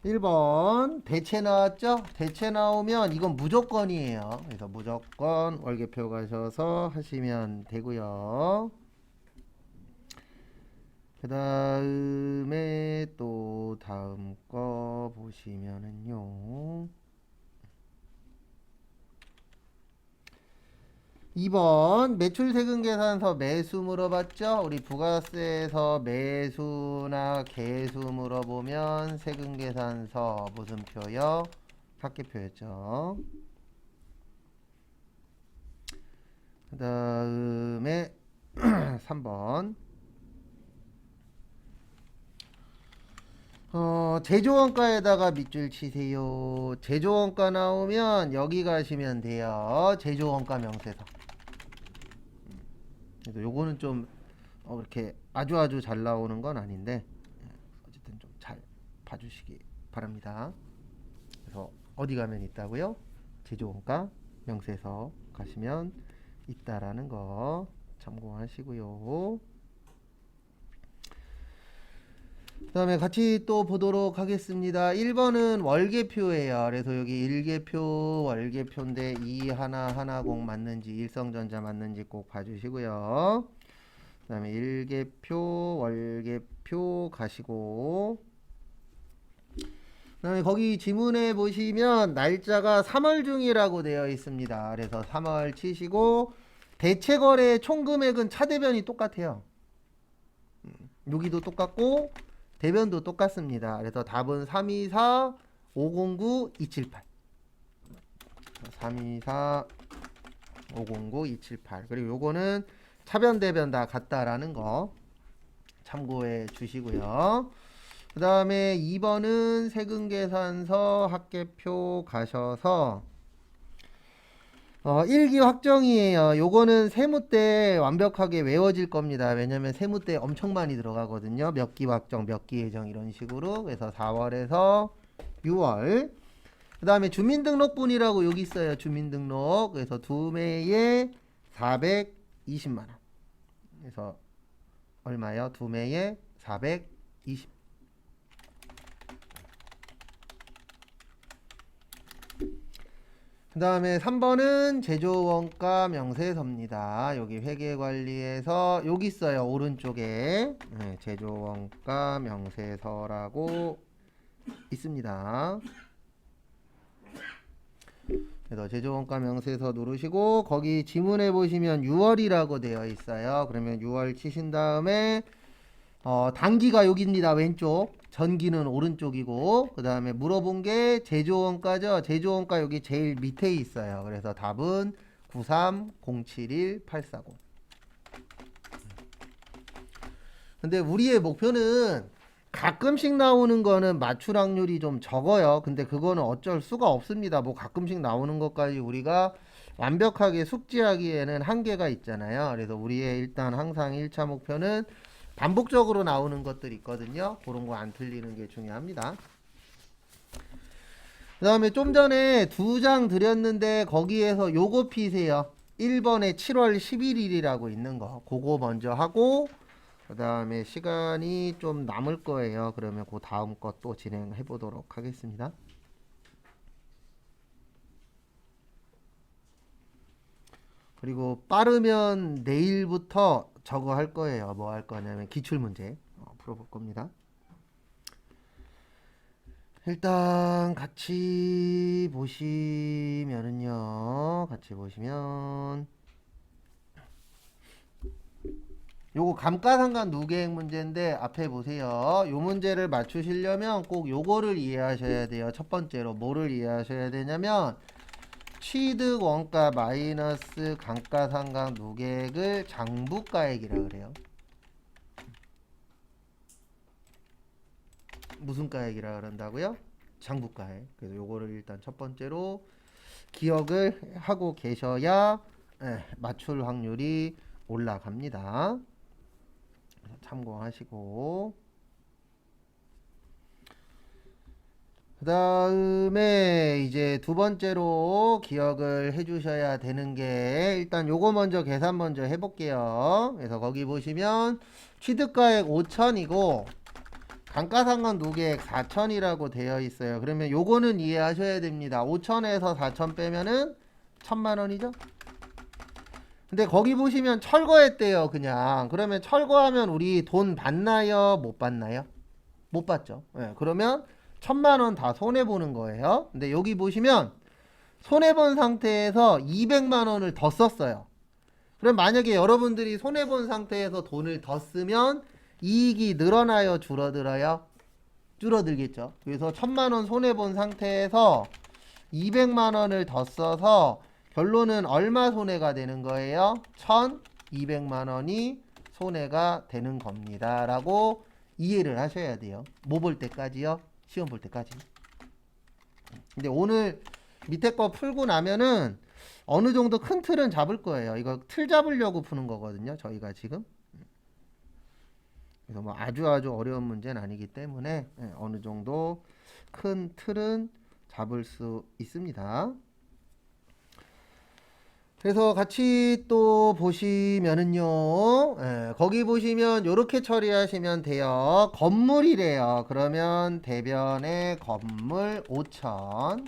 1번 대체 나왔죠? 대체 나오면 이건 무조건이에요. 그래서 무조건 월계표 가셔서 하시면 되고요. 그 다음에 또 다음 거 보시면은요. 2번 매출 세금 계산서 매수 물어봤죠? 우리 부가세에서 매수나 개수 물어보면 세금 계산서 무슨 표요? 합계표였죠. 그 다음에 3번 제조원가에다가 밑줄 치세요. 제조원가 나오면 여기 가시면 돼요. 제조원가 명세서. 그래서 요거는 좀 이렇게 아주 잘 나오는 건 아닌데 어쨌든 좀 잘 봐주시기 바랍니다. 그래서 어디 가면 있다고요? 제조원가 명세서 가시면 있다라는 거 참고하시고요. 그 다음에 같이 또 보도록 하겠습니다. 1번은 월계표예요. 그래서 여기 일계표, 월계표인데 이 하나공 맞는지 일성전자 맞는지 꼭 봐주시고요. 그 다음에 일계표, 월계표 가시고 그 다음에 거기 지문에 보시면 날짜가 3월 중이라고 되어 있습니다. 그래서 3월 치시고 대체거래 총금액은 차대변이 똑같아요. 여기도 똑같고 대변도 똑같습니다. 그래서 답은 324, 509, 278. 324, 509, 278. 그리고 요거는 차변 대변 다 같다라는 거 참고해 주시고요. 그 다음에 2번은 세금계산서 합계표 가셔서 1기 확정이에요. 요거는 세무 때 완벽하게 외워질 겁니다. 왜냐면 세무 때 엄청 많이 들어가거든요. 몇 기 확정, 몇 기 예정 이런 식으로. 그래서 4월에서 6월. 그 다음에 주민등록분이라고 여기 있어요. 주민등록. 그래서 두 매에 420만원. 그래서 얼마요? 두 매에 420. 그 다음에 3번은 제조원가 명세서입니다. 여기 회계관리에서 여기 있어요. 오른쪽에 제조원가 명세서라고 있습니다. 그래서 제조원가 명세서 누르시고 거기 지문에 보시면 6월이라고 되어 있어요. 그러면 6월 치신 다음에 단기가 여기입니다. 왼쪽. 전기는 오른쪽이고 그 다음에 물어본 게 제조원가죠. 제조원가 여기 제일 밑에 있어요. 그래서 답은 93071-840. 근데 우리의 목표는 가끔씩 나오는 거는 맞출 확률이 좀 적어요. 근데 그거는 어쩔 수가 없습니다. 뭐 가끔씩 나오는 것까지 우리가 완벽하게 숙지하기에는 한계가 있잖아요. 그래서 우리의 일단 항상 1차 목표는 반복적으로 나오는 것들이 있거든요. 그런 거 안 틀리는 게 중요합니다. 그 다음에 좀 전에 두 장 드렸는데 거기에서 요거 피세요. 1번에 7월 11일이라고 있는 거 그거 먼저 하고 그 다음에 시간이 좀 남을 거예요. 그러면 그 다음 것도 진행해 보도록 하겠습니다. 그리고 빠르면 내일부터 저거 할 거예요. 뭐 할 거냐면 기출문제 풀어볼 겁니다. 일단 같이 보시면은요. 같이 보시면 요거 감가상각 누계획 문제인데 앞에 보세요. 요 문제를 맞추시려면 꼭 요거를 이해하셔야 돼요. 첫 번째로 뭐를 이해하셔야 되냐면 취득 원가 마이너스 감가상각 누계획을 장부가액이라 그래요. 무슨 가액이라 그런다고요? 장부가액. 그래서 요거를 일단 첫 번째로 기억을 하고 계셔야 맞출 확률이 올라갑니다. 참고하시고 그 다음에 이제 두 번째로 기억을 해 주셔야 되는 게 일단 요거 먼저 계산 먼저 해볼게요. 그래서 거기 보시면 취득가액 5천이고 감가상각 노계액 4천이라고 되어 있어요. 그러면 요거는 이해하셔야 됩니다. 5천에서 4천 빼면은 1,000만 원이죠. 근데 거기 보시면 철거했대요. 그냥. 그러면 철거하면 우리 돈 받나요? 못 받나요? 못 받죠. 예, 그러면 1,000만 원 다 손해보는 거예요. 근데 여기 보시면 손해본 상태에서 200만 원을 더 썼어요. 그럼 만약에 여러분들이 손해본 상태에서 돈을 더 쓰면 이익이 늘어나요? 줄어들어요? 줄어들겠죠. 그래서 1,000만 원 손해본 상태에서 200만 원을 더 써서 결론은 얼마 손해가 되는 거예요? 1,200만 원이 손해가 되는 겁니다. 라고 이해를 하셔야 돼요. 뭐 볼 때까지요? 시험 볼 때까지. 근데 오늘 밑에 거 풀고 나면은 어느 정도 큰 틀은 잡을 거예요. 이거 틀 잡으려고 푸는 거거든요. 저희가 지금. 그래서 뭐 아주 어려운 문제는 아니기 때문에 어느 정도 큰 틀은 잡을 수 있습니다. 그래서 같이 또 보시면은요, 거기 보시면 이렇게 처리하시면 돼요. 건물이래요. 그러면 대변의 건물 5천.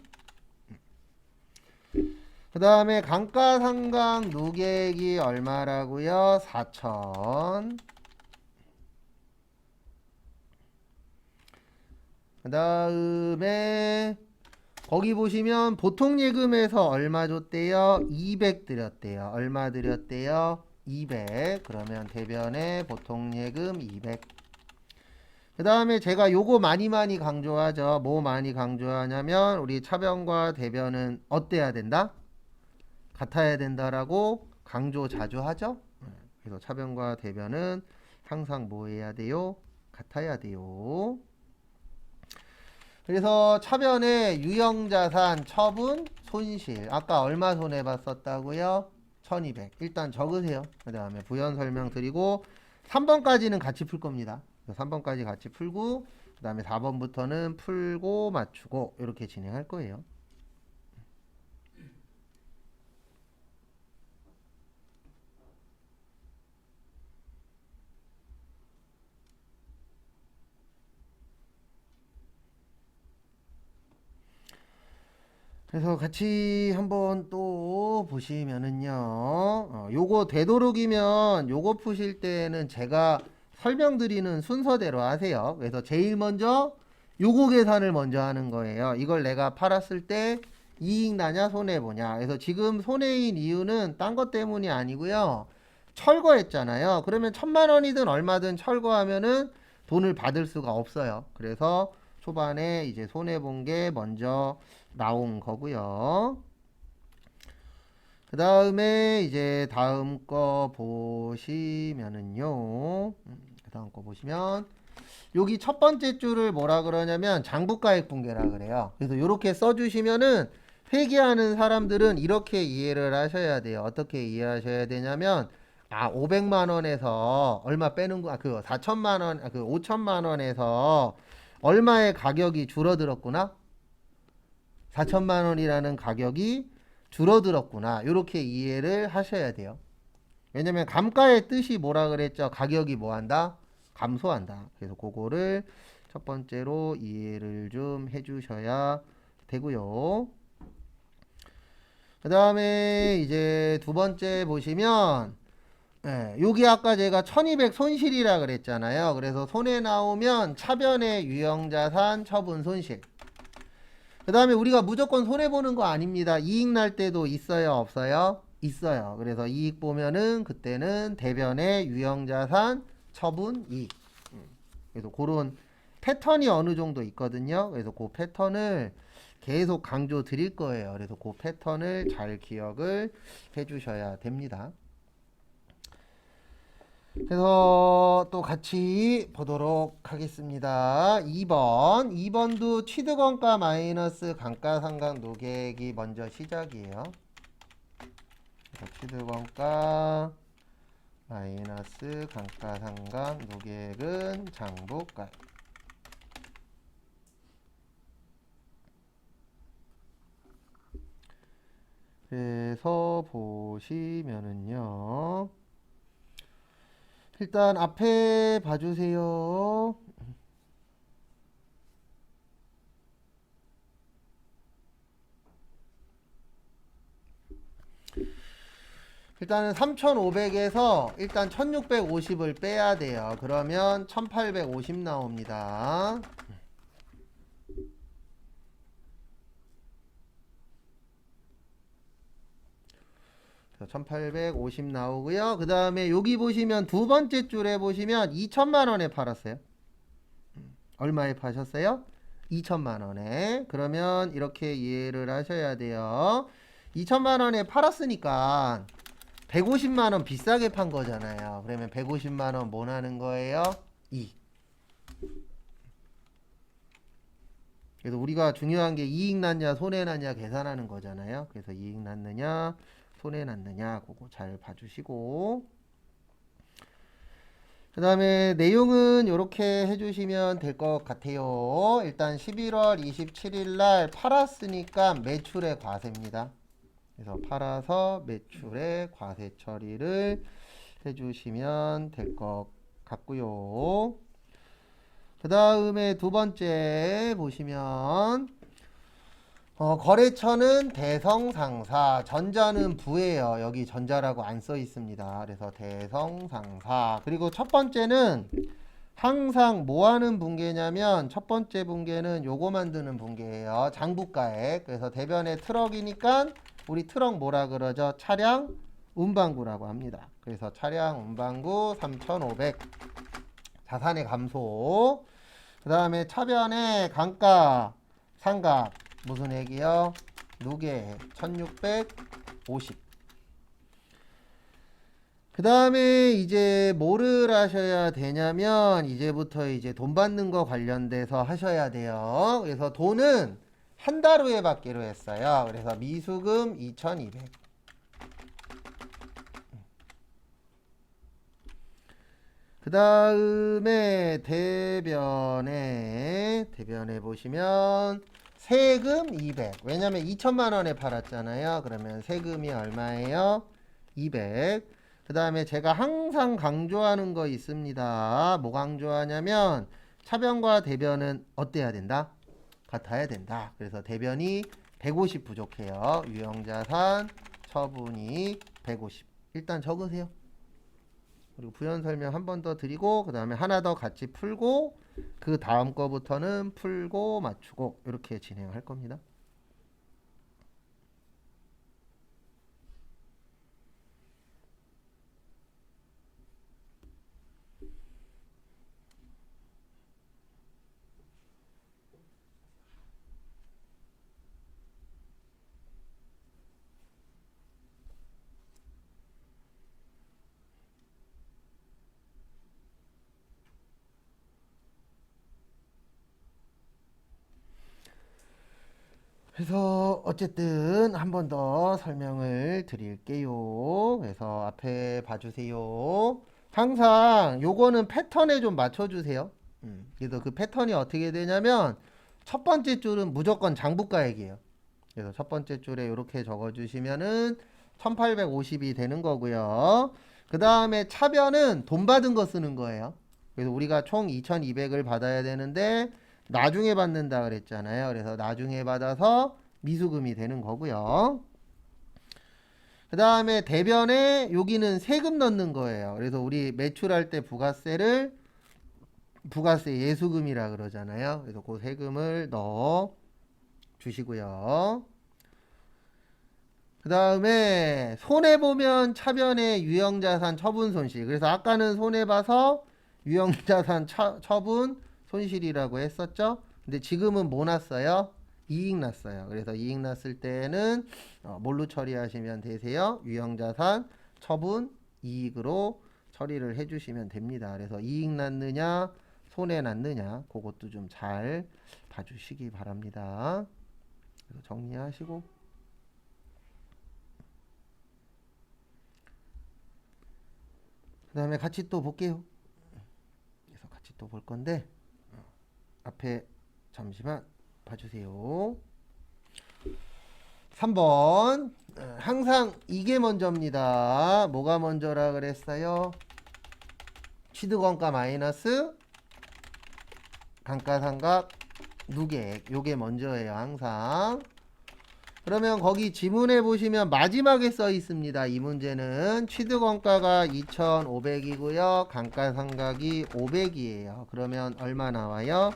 그 다음에 감가상각 누계액이 얼마라고요? 4천. 그 다음에 거기 보시면 보통예금에서 얼마 줬대요? 200 드렸대요. 얼마 드렸대요? 200. 그러면 대변에 보통예금 200. 그 다음에 제가 요거 많이 강조하죠. 뭐 많이 강조하냐면 우리 차변과 대변은 어때야 된다? 같아야 된다라고 강조 자주 하죠. 그래서 차변과 대변은 항상 뭐 해야 돼요? 같아야 돼요. 그래서 차변의 유형자산, 처분, 손실. 아까 얼마 손해봤었다고요? 1200. 일단 적으세요. 그 다음에 부연 설명 드리고 3번까지는 같이 풀 겁니다. 3번까지 같이 풀고 그 다음에 4번부터는 풀고 맞추고 이렇게 진행할 거예요. 그래서 같이 한번 또 보시면은요, 요거 되도록이면 요거 푸실 때는 제가 설명드리는 순서대로 하세요. 그래서 제일 먼저 요거 계산을 먼저 하는 거예요. 이걸 내가 팔았을 때 이익 나냐 손해 보냐. 그래서 지금 손해인 이유는 딴 것 때문이 아니고요. 철거했잖아요. 그러면 1,000만 원이든 얼마든 철거하면은 돈을 받을 수가 없어요. 그래서 초반에 이제 손해 본 게 먼저 나온 거고요. 그 다음에 이제 다음 거 보시면은요. 그 다음 거 보시면 여기 첫 번째 줄을 뭐라 그러냐면 장부가액 분계라 그래요. 그래서 이렇게 써주시면은 회계하는 사람들은 이렇게 이해를 하셔야 돼요. 어떻게 이해하셔야 되냐면 500만 원에서 얼마 빼는 거, 그 4천만 원, 그 5천만 원에서 얼마의 가격이 줄어들었구나. 4천만 원이라는 가격이 줄어들었구나. 이렇게 이해를 하셔야 돼요. 왜냐면 감가의 뜻이 뭐라 그랬죠? 가격이 뭐한다? 감소한다. 그래서 그거를 첫 번째로 이해를 좀 해주셔야 되고요. 그 다음에 이제 두 번째 보시면 여기 아까 제가 1200 손실이라 그랬잖아요. 그래서 손해 나오면 차변의 유형자산 처분 손실. 그 다음에 우리가 무조건 손해보는 거 아닙니다. 이익 날 때도 있어요? 없어요? 있어요. 그래서 이익 보면은 그때는 대변의 유형자산 처분 이익. 그래서 그런 패턴이 어느 정도 있거든요. 그래서 그 패턴을 계속 강조 드릴 거예요. 그래서 그 패턴을 잘 기억을 해 주셔야 됩니다. 그래서 또 같이 보도록 하겠습니다. 2번도 취득원가 마이너스 감가상각 노계획이 먼저 시작이에요. 취득원가 마이너스 감가상각 노계획은 장부가액. 그래서 보시면은요. 일단 앞에 봐주세요. 일단은 3,500에서 일단 1,650을 빼야 돼요. 그러면 1,850 나옵니다. 1,850 나오고요. 그 다음에 여기 보시면 두 번째 줄에 보시면 2천만 원에 팔았어요. 얼마에 파셨어요? 2천만 원에. 그러면 이렇게 이해를 하셔야 돼요. 2천만 원에 팔았으니까 150만 원 비싸게 판 거잖아요. 그러면 150만 원 뭐 나는 거예요? 2. 그래서 우리가 중요한 게 이익 났냐 손해 났냐 계산하는 거잖아요. 그래서 이익 났느냐 손해 났느냐 그거 잘 봐주시고, 그 다음에 내용은 이렇게 해주시면 될 것 같아요. 일단 11월 27일 날 팔았으니까 매출의 과세입니다. 그래서 팔아서 매출의 과세 처리를 해주시면 될 것 같고요. 그 다음에 두 번째 보시면 거래처는 대성상사, 전자는 부예요. 여기 전자라고 안 써 있습니다. 그래서 대성상사. 그리고 첫 번째는 항상 뭐 하는 분계냐면 첫 번째 분계는 요거 만드는 분계예요. 장부가액. 그래서 대변의 트럭이니까 우리 트럭 뭐라 그러죠? 차량 운반구라고 합니다. 그래서 차량 운반구 3,500 자산의 감소. 그 다음에 차변의 강가 상각 무슨 액이요? 누계 1,650. 그 다음에 이제 뭐를 하셔야 되냐면 이제부터 이제 돈 받는 거 관련돼서 하셔야 돼요. 그래서 돈은 한 달 후에 받기로 했어요. 그래서 미수금 2,200. 그 다음에 대변에 보시면 세금 200. 왜냐면 2천만 원에 팔았잖아요. 그러면 세금이 얼마예요? 200. 그 다음에 제가 항상 강조하는 거 있습니다. 뭐 강조하냐면 차변과 대변은 어때야 된다? 같아야 된다. 그래서 대변이 150 부족해요. 유형자산 처분이 150. 일단 적으세요. 그리고 부연 설명 한 번 더 드리고 그 다음에 하나 더 같이 풀고 그 다음 거부터는 풀고 맞추고 이렇게 진행할 겁니다. 그래서 어쨌든 한 번 더 설명을 드릴게요. 그래서 앞에 봐주세요. 항상 요거는 패턴에 좀 맞춰주세요. 그래서 그 패턴이 어떻게 되냐면 첫 번째 줄은 무조건 장부가액이에요. 그래서 첫 번째 줄에 이렇게 적어주시면은 1850이 되는 거고요. 그 다음에 차변은 돈 받은 거 쓰는 거예요. 그래서 우리가 총 2200을 받아야 되는데 나중에 받는다 그랬잖아요. 그래서 나중에 받아서 미수금이 되는 거고요. 그 다음에 대변에 여기는 세금 넣는 거예요. 그래서 우리 매출할 때 부가세 예수금이라 그러잖아요. 그래서 그 세금을 넣어 주시고요. 그 다음에 손해보면 차변의 유형자산 처분 손실. 그래서 아까는 손해봐서 유형자산 처분 손실이라고 했었죠. 근데 지금은 뭐 났어요? 이익 났어요. 그래서 이익 났을 때는 뭘로 처리하시면 되세요? 유형자산 처분 이익으로 처리를 해주시면 됩니다. 그래서 이익 났느냐 손해 났느냐 그것도 좀 잘 봐주시기 바랍니다. 그래서 정리하시고 그 다음에 같이 또 볼게요. 그래서 같이 또 볼 건데 앞에 잠시만 봐주세요. 3번 항상 이게 먼저입니다. 뭐가 먼저라 그랬어요? 취득원가 마이너스 감가상각 누계액 요게 먼저예요. 항상. 그 그러면 거기 지문에 보시면 마지막에 써 있습니다. 이 문제는 취득원가가 2,500이고요. 감가상각이 500이에요. 그러면 얼마 나와요?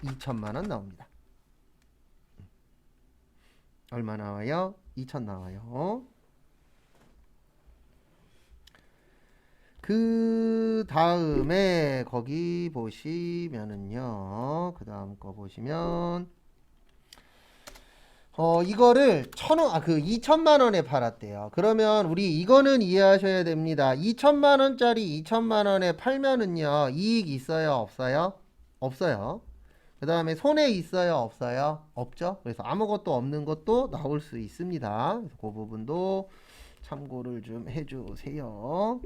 2천만 원 나옵니다. 얼마 나와요? 2천 나와요. 그 다음에 거기 보시면은요. 그 다음 거 보시면 이거를 2천만 원에 팔았대요. 그러면 우리 이거는 이해하셔야 됩니다. 2천만 원짜리 2천만 원에 팔면은요, 이익 있어요? 없어요? 없어요. 그 다음에 손해 있어요? 없어요? 없죠? 그래서 아무것도 없는 것도 나올 수 있습니다. 그래서 그 부분도 참고를 좀 해주세요.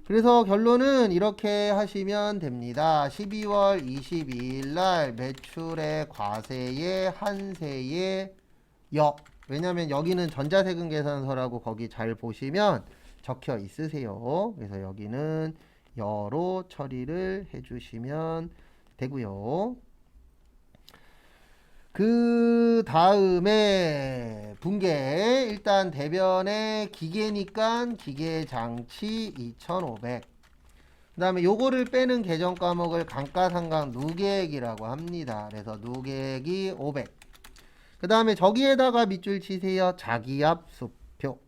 그래서 결론은 이렇게 하시면 됩니다. 12월 22일 날 매출의 과세의 한세의 왜냐면 여기는 전자세금 계산서라고 거기 잘 보시면 적혀 있으세요. 그래서 여기는 여로 처리를 해주시면 되고요. 그 다음에 분계 일단 대변의 기계니까 기계장치 2,500. 그 다음에 요거를 빼는 계정 과목을 감가상각 누계액이라고 합니다. 그래서 누계액이 500. 그 다음에 저기에다가 밑줄 치세요. 자기압수표.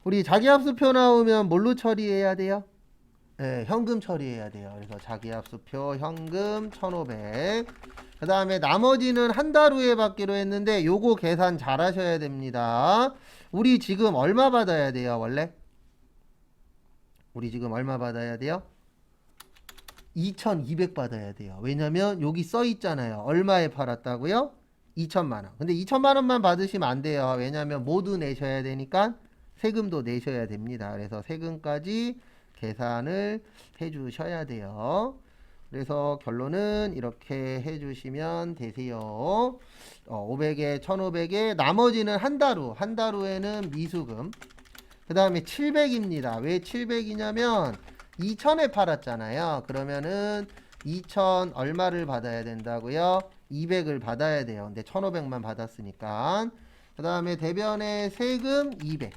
우리 자기압수표 나오면 뭘로 처리해야 돼요? 네, 현금 처리해야 돼요. 그래서 자기압수표 현금 1,500. 그 다음에 나머지는 한 달 후에 받기로 했는데 요거 계산 잘 하셔야 됩니다. 우리 지금 얼마 받아야 돼요? 원래? 우리 지금 얼마 받아야 돼요? 2,200 받아야 돼요. 왜냐면 여기 써 있잖아요. 얼마에 팔았다고요? 2천만 원. 근데 2천만 원만 받으시면 안 돼요. 왜냐면 모두 내셔야 되니까 세금도 내셔야 됩니다. 그래서 세금까지 계산을 해 주셔야 돼요. 그래서 결론은 이렇게 해 주시면 되세요. 500에 1,500에 나머지는 한 달 후에는 미수금. 그 다음에 700입니다. 왜 700이냐면 2,000에 팔았잖아요. 그러면은 2,000 얼마를 받아야 된다고요? 200을 받아야 돼요. 근데 1,500만 받았으니까. 그 다음에 대변의 세금 200.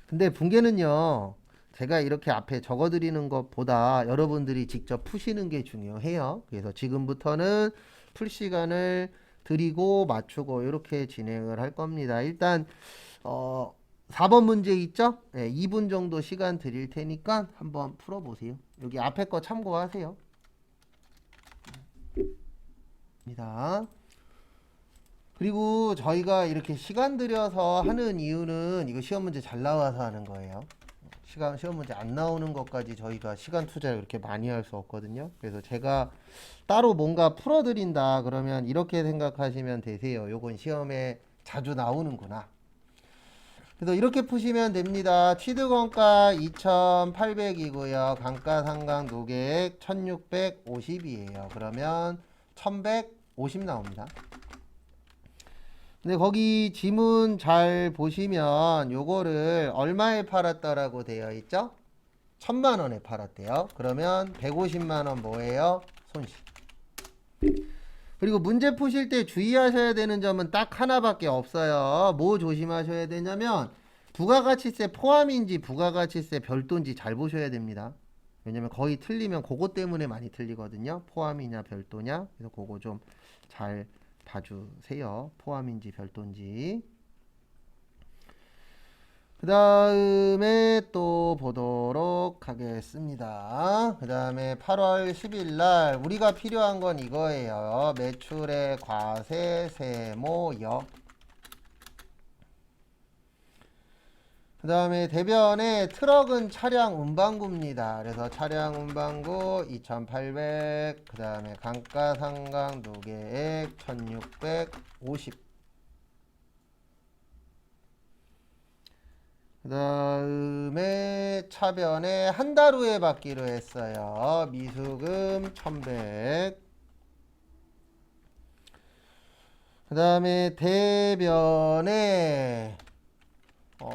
근데 분계는요, 제가 이렇게 앞에 적어드리는 것보다 여러분들이 직접 푸시는 게 중요해요. 그래서 지금부터는 풀 시간을 드리고 맞추고 이렇게 진행을 할 겁니다. 일단 4번 문제 있죠? 네, 2분 정도 시간 드릴 테니까 한번 풀어보세요. 여기 앞에 거 참고하세요. 입니다. 그리고 저희가 이렇게 시간 들여서 하는 이유는 이거 시험 문제 잘 나와서 하는 거예요. 시험 문제 안 나오는 것까지 저희가 시간 투자를 그렇게 많이 할 수 없거든요. 그래서 제가 따로 뭔가 풀어드린다 그러면 이렇게 생각하시면 되세요. 요건 시험에 자주 나오는구나. 그래서 이렇게 푸시면 됩니다. 취득원가 2,800이고요. 감가상각 누계액 1,650이에요. 그러면 1,150 나옵니다. 근데 거기 지문 잘 보시면 요거를 얼마에 팔았다라고 되어 있죠? 1,000만 원에 팔았대요. 그러면 150만 원 뭐예요? 손실. 그리고 문제 푸실 때 주의하셔야 되는 점은 딱 하나밖에 없어요. 뭐 조심하셔야 되냐면 부가가치세 포함인지 부가가치세 별도인지 잘 보셔야 됩니다. 왜냐면 거의 틀리면 그거 때문에 많이 틀리거든요. 포함이냐 별도냐. 그래서 그거 좀 잘 봐주세요. 포함인지 별도인지. 그 다음에 또 보도록 하겠습니다. 그 다음에 8월 10일 날 우리가 필요한 건 이거예요. 매출의 과세 세모역. 그 다음에 대변에 트럭은 차량 운반구입니다. 그래서 차량 운반구 2,800. 그 다음에 감가상각 누계액 1,650. 그 다음에 차변에 한 달 후에 받기로 했어요. 미수금 1,100. 그 다음에 대변에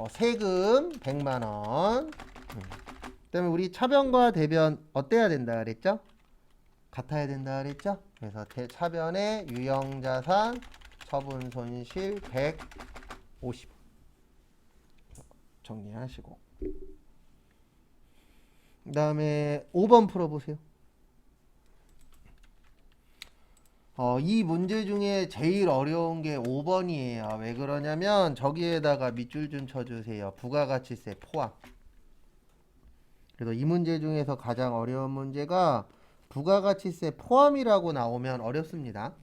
세금 100만원. 그 다음에 우리 차변과 대변 어때야 된다 그랬죠? 같아야 된다 그랬죠? 그래서 차변에 유형자산 처분 손실 150 정리하시고, 그 다음에 5번 풀어보세요. 이 문제 중에 제일 어려운 게 5번이에요. 왜 그러냐면 저기에다가 밑줄 좀 쳐주세요. 부가가치세 포함. 그래서 이 문제 중에서 가장 어려운 문제가 부가가치세 포함이라고 나오면 어렵습니다.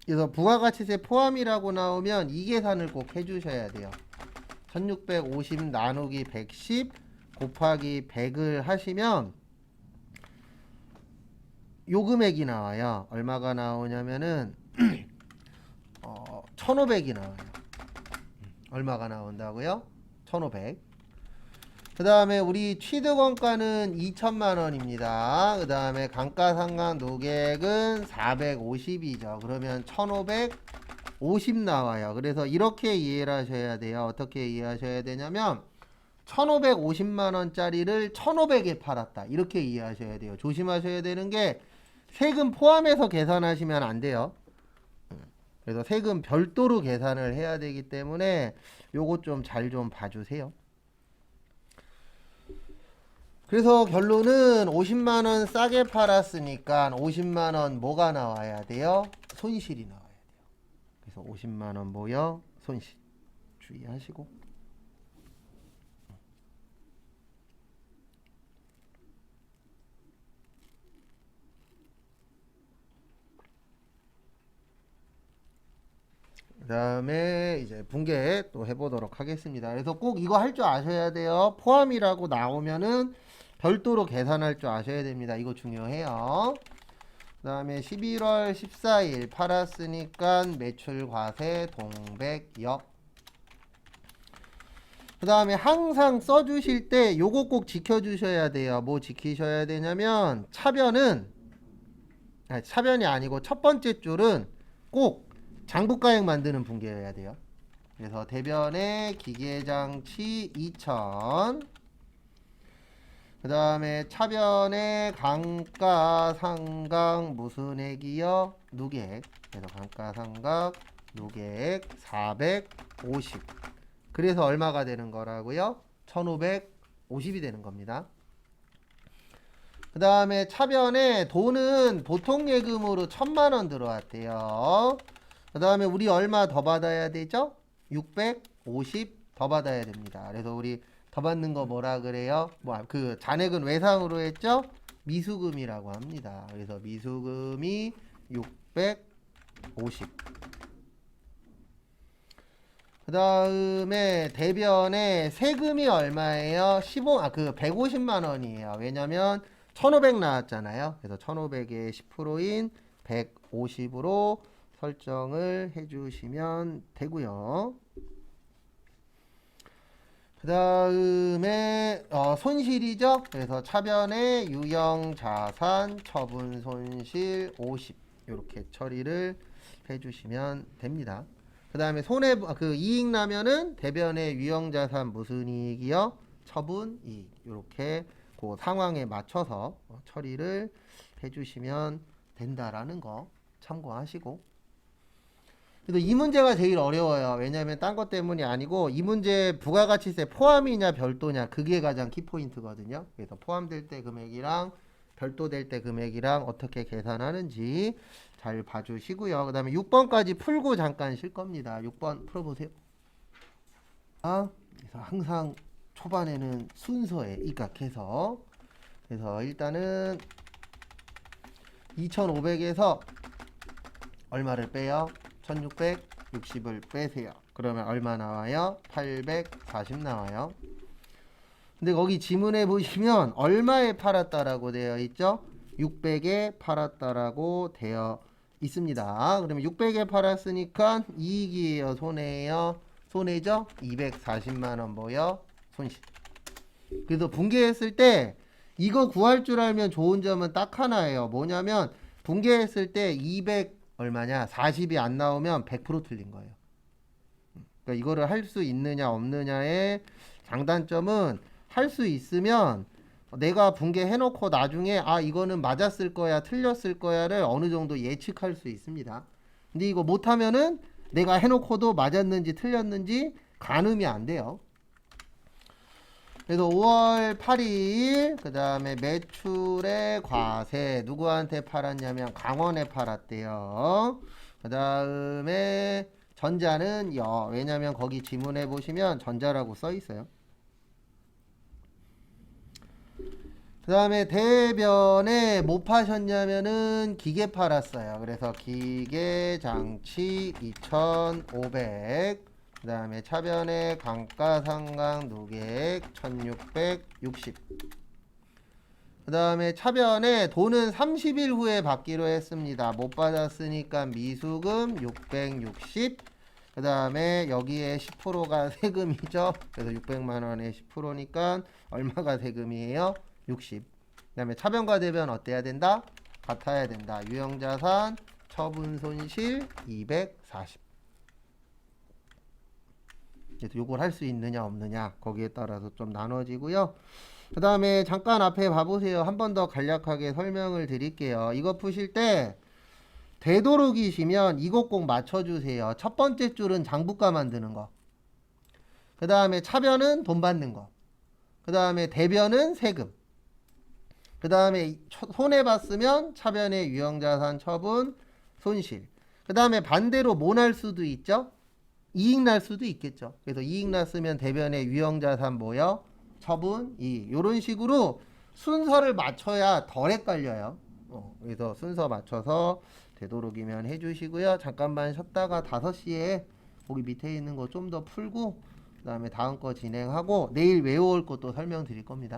그래서 부가가치세 포함이라고 나오면 이 계산을 꼭 해주셔야 돼요. 1650 나누기 110 곱하기 100을 하시면 요 금액이 나와요. 얼마가 나오냐면은 1500이 나와요. 얼마가 나온다고요? 1500. 그 다음에 우리 취득원가는 2천만 원입니다. 그 다음에 감가상각 노객은 450이죠. 그러면 1550 나와요. 그래서 이렇게 이해를 하셔야 돼요. 어떻게 이해하셔야 되냐면 1550만 원짜리를 1500에 팔았다. 이렇게 이해하셔야 돼요. 조심하셔야 되는 게 세금 포함해서 계산하시면 안 돼요. 그래서 세금 별도로 계산을 해야 되기 때문에 요거 좀 잘 좀 봐주세요. 그래서 결론은 50만원 싸게 팔았으니까 50만원 뭐가 나와야 돼요? 손실이 나와야 돼요. 그래서 50만원 뭐요? 손실. 주의하시고. 그 다음에 이제 분계 또 해보도록 하겠습니다. 그래서 꼭 이거 할 줄 아셔야 돼요. 포함이라고 나오면은 별도로 계산할 줄 아셔야 됩니다. 이거 중요해요. 그 다음에 11월 14일 팔았으니까 매출 과세 동백역. 그 다음에 항상 써주실 때 요거 꼭 지켜주셔야 돼요. 뭐 지키셔야 되냐면 차변은 차변이 아니고 첫 번째 줄은 꼭 장부가액 만드는 분계여야 돼요. 그래서 대변에 기계장치 2000, 그 다음에 차변에 감가상각 무슨 액이요? 누계액. 그래서 감가상각 누계액 450. 그래서 얼마가 되는 거라고요? 1550이 되는 겁니다. 그 다음에 차변에 돈은 보통 예금으로 1000만 원 들어왔대요. 그 다음에 우리 얼마 더 받아야 되죠? 650 더 받아야 됩니다. 그래서 우리 더 받는 거 뭐라 그래요? 그 잔액은 외상으로 했죠? 미수금이라고 합니다. 그래서 미수금이 650. 그 다음에 대변에 세금이 얼마예요? 150만 원이에요. 왜냐면 1500 나왔잖아요. 그래서 1500의 10%인 150으로 설정을 해주시면 되고요. 그 다음에 손실이죠. 그래서 차변에 유형자산 처분 손실 50 이렇게 처리를 해주시면 됩니다. 그 다음에 이익 나면은 대변에 유형자산 무슨 이익이요? 처분 이익. 이렇게 그 상황에 맞춰서 처리를 해주시면 된다라는 거 참고하시고. 그래서 이 문제가 제일 어려워요. 왜냐하면 딴 것 때문이 아니고 이 문제 부가가치세 포함이냐 별도냐 그게 가장 키포인트거든요. 그래서 포함될 때 금액이랑 별도될 때 금액이랑 어떻게 계산하는지 잘 봐주시고요. 그 다음에 6번까지 풀고 잠깐 쉴 겁니다. 6번 풀어보세요. 그래서 항상 초반에는 순서에 입각해서 그래서 일단은 2500에서 얼마를 빼요? 1660을 빼세요. 그러면 얼마 나와요? 840 나와요. 근데 거기 지문에 보시면 얼마에 팔았다라고 되어 있죠? 600에 팔았다라고 되어 있습니다. 그러면 600에 팔았으니까 이익이에요? 손해예요? 손해죠? 240만원 뭐요? 손실. 그래서 분개했을 때 이거 구할 줄 알면 좋은 점은 딱 하나예요. 뭐냐면 분개했을 때 200 얼마냐? 40이 안 나오면 100% 틀린 거예요. 그러니까 이거를 할 수 있느냐 없느냐의 장단점은 할 수 있으면 내가 분개해놓고 나중에 아 이거는 맞았을 거야 틀렸을 거야를 어느 정도 예측할 수 있습니다. 근데 이거 못하면은 내가 해놓고도 맞았는지 틀렸는지 가늠이 안 돼요. 그래서 5월 8일 그 다음에 매출의 과세 누구한테 팔았냐면 강원에 팔았대요. 그 다음에 전자는 여, 왜냐면 거기 지문에 보시면 전자라고 써 있어요. 그 다음에 대변에 뭐 파셨냐면은 기계 팔았어요. 그래서 기계 장치 2,500. 그 다음에 차변에 감가상각 누계액 1,660. 그 다음에 차변에 돈은 30일 후에 받기로 했습니다. 못 받았으니까 미수금 660. 그 다음에 여기에 10%가 세금이죠. 그래서 600만원에 10%니까 얼마가 세금이에요? 60. 그 다음에 차변과 대변 어때야 된다? 같아야 된다. 유형자산, 처분손실 240. 요걸 할 수 있느냐 없느냐 거기에 따라서 좀 나눠지고요. 그 다음에 잠깐 앞에 봐보세요. 한 번 더 간략하게 설명을 드릴게요. 이거 푸실 때 되도록이시면 이것 꼭 맞춰주세요. 첫 번째 줄은 장부가 만드는 거. 그 다음에 차변은 돈 받는 거. 그 다음에 대변은 세금. 그 다음에 손해봤으면 차변의 유형자산 처분 손실. 그 다음에 반대로 뭐 날 수도 있죠? 이익 날 수도 있겠죠. 그래서 이익 났으면 대변의 유형자산 뭐요? 처분 이익. 이런 식으로 순서를 맞춰야 덜 헷갈려요. 그래서 순서 맞춰서 되도록이면 해주시고요. 잠깐만 쉬었다가 5시에 거기 밑에 있는 거 좀 더 풀고 그 다음에 다음 거 진행하고 내일 외워올 것도 설명드릴 겁니다.